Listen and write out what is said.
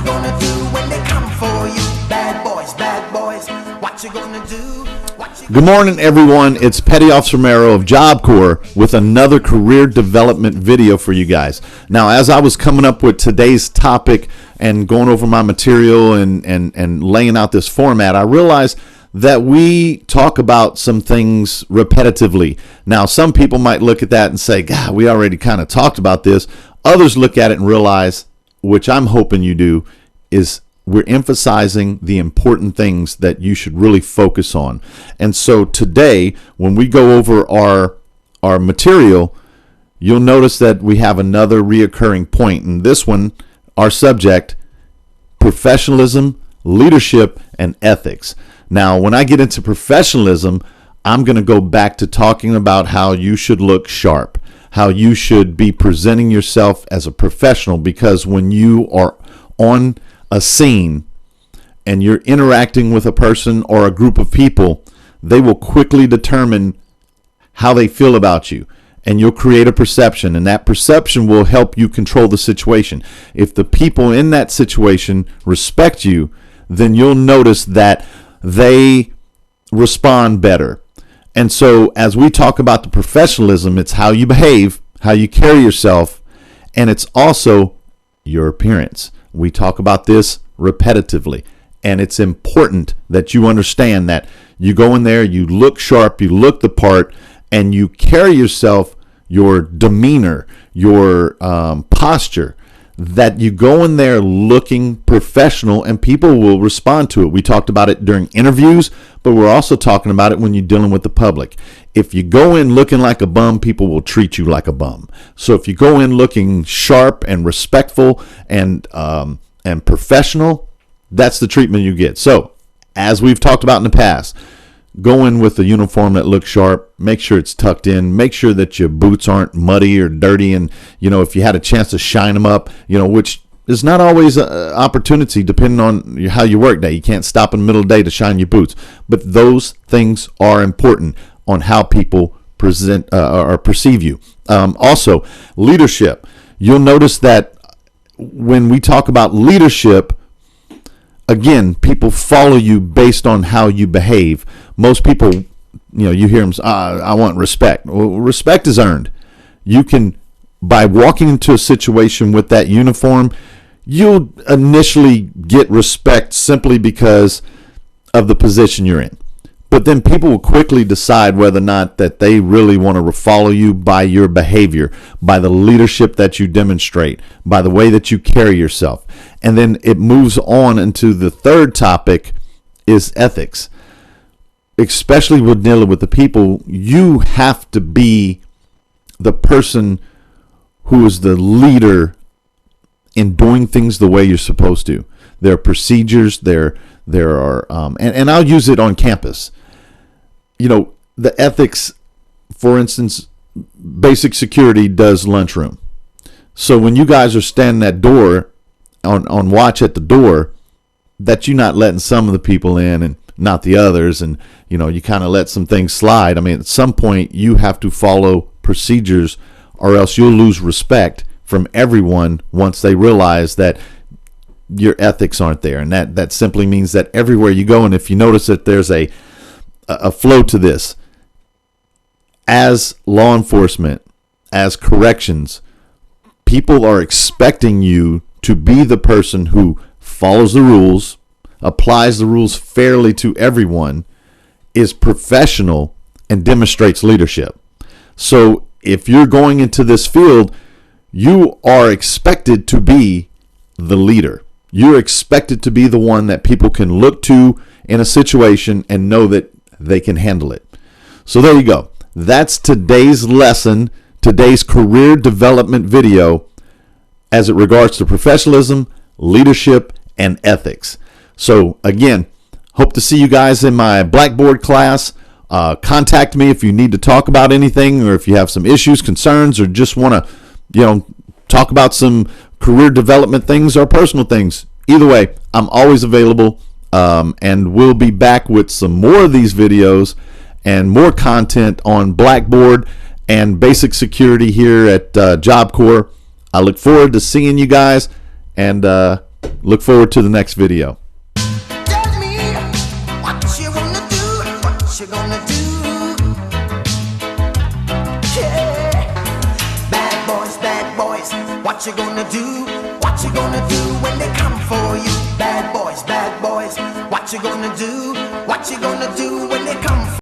gonna do when they come for you? Bad boys, what you gonna do? Good morning, everyone. It's Petty Officer Romero of Job Corps with another career development video for you guys. Now, as I was coming up with today's topic and going over my material and laying out this format, I realized that we talk about some things repetitively. Now, some people might look at that and say, God, we already kind of talked about this. Others look at it and realize, which I'm hoping you do, is we're emphasizing the important things that you should really focus on. And so today, when we go over our material, you'll notice that we have another reoccurring point. And this one, our subject, professionalism, leadership, and ethics. Now, when I get into professionalism, I'm going to go back to talking about how you should look sharp, how you should be presenting yourself as a professional, because when you are on a scene and you're interacting with a person or a group of people, they will quickly determine how they feel about you, and you'll create a perception, and that perception will help you control the situation. If the people in that situation respect you, then you'll notice that they respond better. And so as we talk about the professionalism, it's how you behave, how you carry yourself, and it's also your appearance. We talk about this repetitively, and it's important that you understand that you go in there, you look sharp, you look the part, and you carry yourself, your demeanor, your posture, that you go in there looking professional, and people will respond to it. We talked about it during interviews, but we're also talking about it when you're dealing with the public. If you go in looking like a bum, people will treat you like a bum. So if you go in looking sharp and respectful and professional, that's the treatment you get. So as we've talked about in the past, go in with a uniform that looks sharp. Make sure it's tucked in. Make sure that your boots aren't muddy or dirty. And, if you had a chance to shine them up, which is not always an opportunity depending on how you work day. You can't stop in the middle of the day to shine your boots. But those things are important on how people present or perceive you. Also, leadership. You'll notice that when we talk about leadership, again, people follow you based on how you behave. Most people, you hear them say, I want respect. Well, respect is earned. You can, by walking into a situation with that uniform, you'll initially get respect simply because of the position you're in. But then people will quickly decide whether or not that they really want to follow you by your behavior, by the leadership that you demonstrate, by the way that you carry yourself. And then it moves on into the third topic is ethics. Especially with dealing with the people, you have to be the person who is the leader in doing things the way you're supposed to. There are procedures, there are, and I'll use it on campus. The ethics, for instance, basic security does lunchroom. So when you guys are standing at door, on watch at the door, that you're not letting some of the people in and not the others, and you kind of let some things slide. I mean, at some point you have to follow procedures, or else you'll lose respect from everyone once they realize that your ethics aren't there. And that simply means that everywhere you go, and if you notice that there's a flow to this, as law enforcement, as corrections, people are expecting you to be the person who follows the rules, applies the rules fairly to everyone, is professional, and demonstrates leadership. So if you're going into this field, you are expected to be the leader. You're expected to be the one that people can look to in a situation and know that they can handle it. So there you go. That's today's lesson, today's career development video as it regards to professionalism, leadership, and ethics. So again, hope to see you guys in my Blackboard class. Contact me if you need to talk about anything, or if you have some issues, concerns, or just want to, talk about some career development things or personal things. Either way, I'm always available, and we'll be back with some more of these videos and more content on Blackboard and basic security here at Job Corps. I look forward to seeing you guys, and Look forward to the next video. Tell me what you gonna do, what you gonna do. Yeah. Bad boys, what you gonna do? What you gonna do when they come for you? Bad boys, what you gonna do? What you gonna do when they come for you?